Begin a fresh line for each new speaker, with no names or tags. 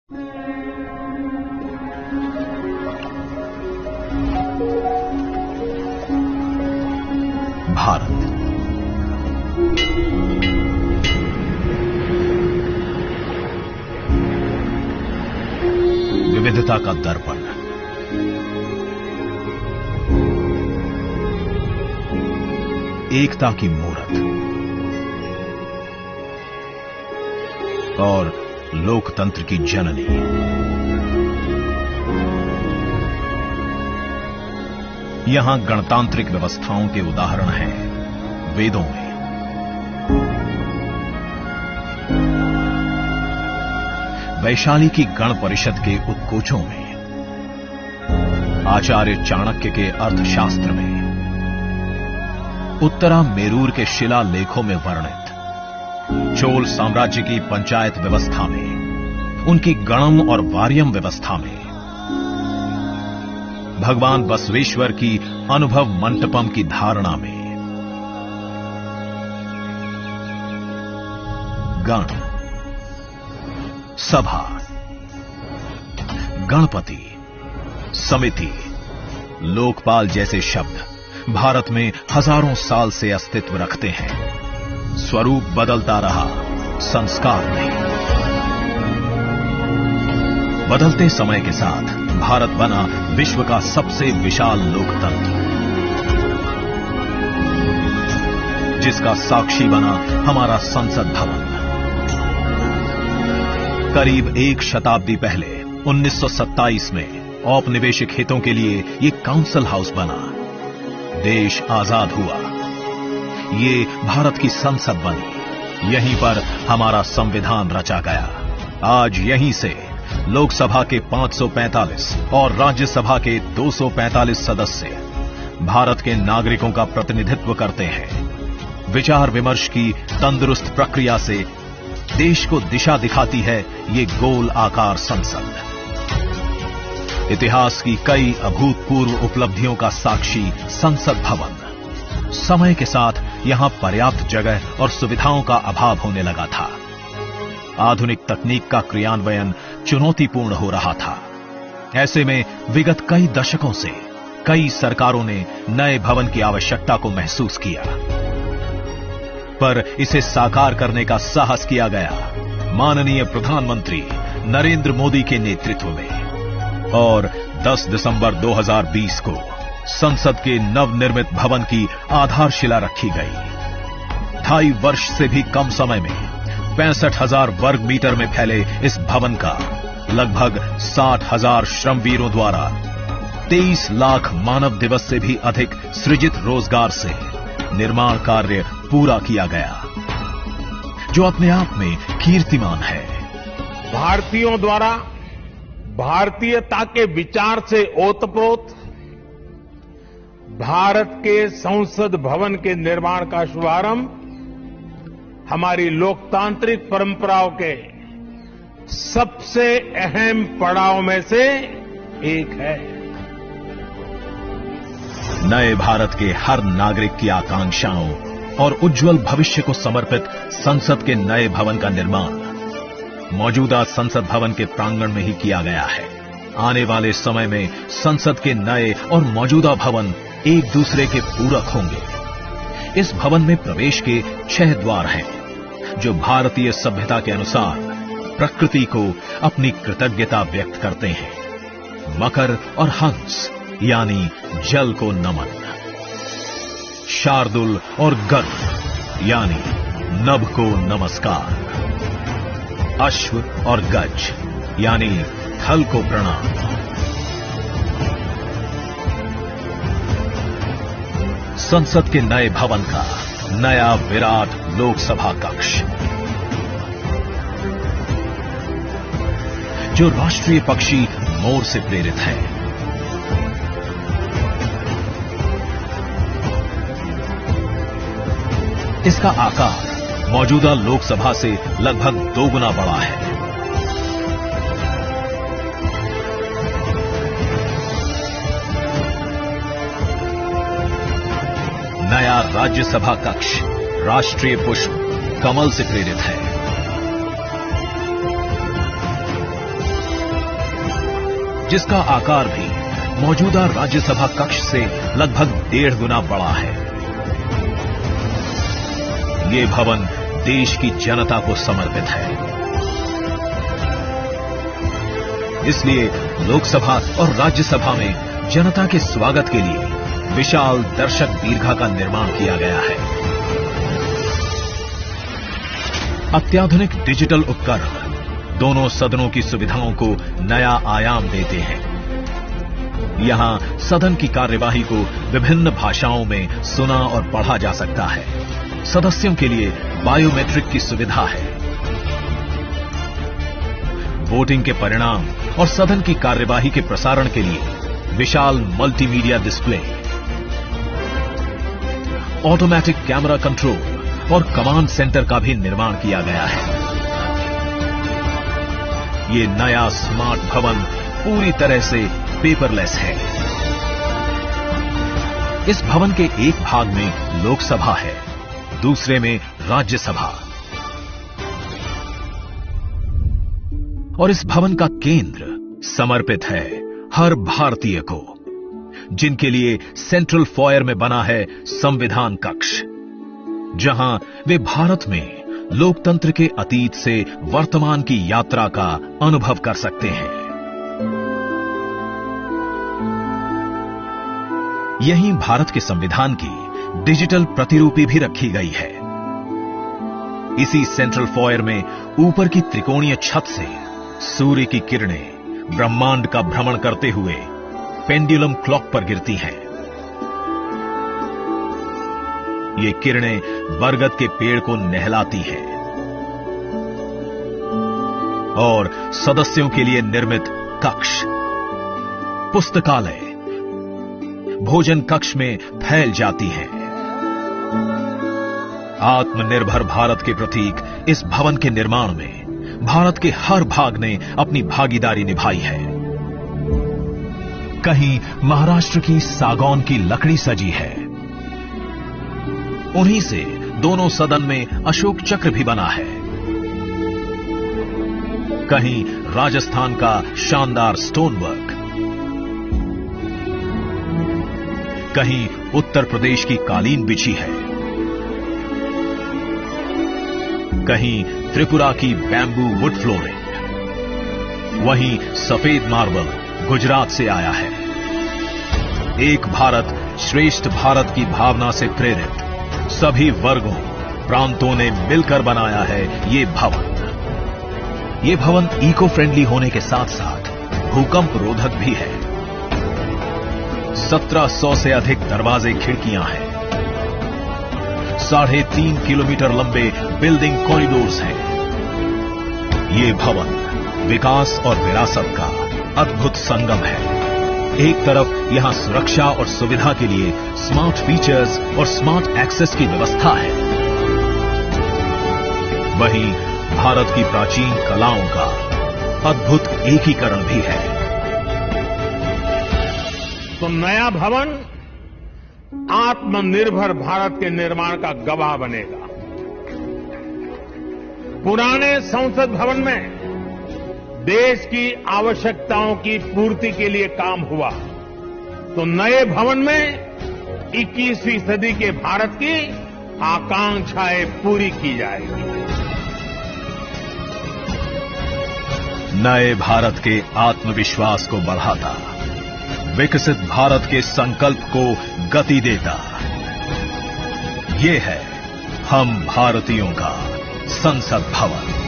भारत विविधता का दर्पण, एकता की मूरत और लोकतंत्र की जननी। यहां गणतांत्रिक व्यवस्थाओं के उदाहरण हैं वेदों में, वैशाली की गण परिषद के उत्कोचों में, आचार्य चाणक्य के अर्थशास्त्र में, उत्तरा मेरूर के शिलालेखों में वर्णित चोल साम्राज्य की पंचायत व्यवस्था में, उनकी गणम और वार्यम व्यवस्था में, भगवान बसवेश्वर की अनुभव मंटपम की धारणा में। गण, सभा, गणपति, समिति, लोकपाल जैसे शब्द भारत में हजारों साल से अस्तित्व रखते हैं। स्वरूप बदलता रहा, संस्कार नहीं। बदलते समय के साथ भारत बना विश्व का सबसे विशाल लोकतंत्र, जिसका साक्षी बना हमारा संसद भवन। करीब एक शताब्दी पहले 1927 में औपनिवेशिक हितों के लिए यह काउंसिल हाउस बना। देश आजाद हुआ, ये भारत की संसद बनी। यहीं पर हमारा संविधान रचा गया। आज यहीं से लोकसभा के 545 और राज्यसभा के 245 सदस्य भारत के नागरिकों का प्रतिनिधित्व करते हैं। विचार विमर्श की तंदुरुस्त प्रक्रिया से देश को दिशा दिखाती है ये गोल आकार संसद। इतिहास की कई अभूतपूर्व उपलब्धियों का साक्षी संसद भवन। समय के साथ यहां पर्याप्त जगह और सुविधाओं का अभाव होने लगा था। आधुनिक तकनीक का क्रियान्वयन चुनौतीपूर्ण हो रहा था। ऐसे में विगत कई दशकों से कई सरकारों ने नए भवन की आवश्यकता को महसूस किया, पर इसे साकार करने का साहस किया गया माननीय प्रधानमंत्री नरेंद्र मोदी के नेतृत्व में। और 10 दिसंबर 2020 को संसद के नवनिर्मित भवन की आधारशिला रखी गई। 2.5 वर्ष से भी कम समय में 65,000 वर्ग मीटर में फैले इस भवन का लगभग 60,000 श्रमवीरों द्वारा 23 लाख मानव दिवस से भी अधिक सृजित रोजगार से निर्माण कार्य पूरा किया गया, जो अपने आप में कीर्तिमान है।
भारतीयों द्वारा भारतीयता के विचार से ओतप्रोत भारत के संसद भवन के निर्माण का शुभारंभ हमारी लोकतांत्रिक परंपराओं के सबसे अहम पड़ाव में से एक है।
नए भारत के हर नागरिक की आकांक्षाओं और उज्जवल भविष्य को समर्पित संसद के नए भवन का निर्माण मौजूदा संसद भवन के प्रांगण में ही किया गया है। आने वाले समय में संसद के नए और मौजूदा भवन एक दूसरे के पूरक होंगे। इस भवन में प्रवेश के 6 द्वार हैं, जो भारतीय सभ्यता के अनुसार प्रकृति को अपनी कृतज्ञता व्यक्त करते हैं। मकर और हंस यानी जल को नमन, शार्दुल और गर्भ यानी नभ को नमस्कार, अश्व और गज यानी थल को प्रणाम। संसद के नए भवन का नया विराट लोकसभा कक्ष, जो राष्ट्रीय पक्षी मोर से प्रेरित है। इसका आकार मौजूदा लोकसभा से लगभग 2 गुना बड़ा है। नया राज्यसभा कक्ष राष्ट्रीय पुष्प कमल से प्रेरित है। जिसका आकार भी मौजूदा राज्यसभा कक्ष से लगभग 1.5 गुना बड़ा है। ये भवन देश की जनता को समर्पित है। इसलिए लोकसभा और राज्यसभा में जनता के स्वागत के लिए विशाल दर्शक दीर्घा का निर्माण किया गया है। अत्याधुनिक डिजिटल उपकरण दोनों सदनों की सुविधाओं को नया आयाम देते हैं। यहां सदन की कार्यवाही को विभिन्न भाषाओं में सुना और पढ़ा जा सकता है। सदस्यों के लिए बायोमेट्रिक की सुविधा है। वोटिंग के परिणाम और सदन की कार्यवाही के प्रसारण के लिए विशाल multimedia display, automatic camera control और कमांड सेंटर का भी निर्माण किया गया है। ये नया स्मार्ट भवन पूरी तरह से पेपरलेस है। इस भवन के एक भाग में लोकसभा है, दूसरे में राज्यसभा। और इस भवन का केंद्र समर्पित है हर भारतीय को, जिनके लिए सेंट्रल फॉयर में बना है संविधान कक्ष, जहां वे भारत में लोकतंत्र के अतीत से वर्तमान की यात्रा का अनुभव कर सकते हैं। यहीं भारत के संविधान की डिजिटल प्रतिरूपी भी रखी गई है। इसी सेंट्रल फॉयर में ऊपर की त्रिकोणीय छत से सूर्य की किरणें ब्रह्मांड का भ्रमण करते हुए पेंडुलम क्लॉक पर गिरती हैं। ये किरणें बरगद के पेड़ को नहलाती हैं और सदस्यों के लिए निर्मित कक्ष, पुस्तकालय, भोजन कक्ष में फैल जाती हैं। आत्मनिर्भर भारत के प्रतीक इस भवन के निर्माण में भारत के हर भाग ने अपनी भागीदारी निभाई है। कहीं महाराष्ट्र की सागौन की लकड़ी सजी है, उन्हीं से दोनों सदन में अशोक चक्र भी बना है। कहीं राजस्थान का शानदार स्टोन वर्क, कहीं उत्तर प्रदेश की कालीन बिछी है, कहीं त्रिपुरा की बैम्बू वुड फ्लोरिंग, वहीं सफेद मार्बल गुजरात से आया है। एक भारत श्रेष्ठ भारत की भावना से प्रेरित सभी वर्गों, प्रांतों ने मिलकर बनाया है ये भवन। ये भवन इको फ्रेंडली होने के साथ साथ भूकंप रोधक भी है। 1700 से अधिक दरवाजे, खिड़कियां हैं। 3.5 किलोमीटर लंबे बिल्डिंग कॉरिडोर्स हैं। ये भवन विकास और विरासत का अद्भुत संगम है। एक तरफ यहां सुरक्षा और सुविधा के लिए स्मार्ट फीचर्स और स्मार्ट एक्सेस की व्यवस्था है, वहीं भारत की प्राचीन कलाओं का अद्भुत एकीकरण भी है।
तो नया भवन आत्मनिर्भर भारत के निर्माण का गवाह बनेगा। पुराने संसद भवन में देश की आवश्यकताओं की पूर्ति के लिए काम हुआ, तो नए भवन में 21वीं सदी के भारत की आकांक्षाएं पूरी की जाएगी।
नए भारत के आत्मविश्वास को बढ़ाता, विकसित भारत के संकल्प को गति देता, ये है हम भारतीयों का संसद भवन।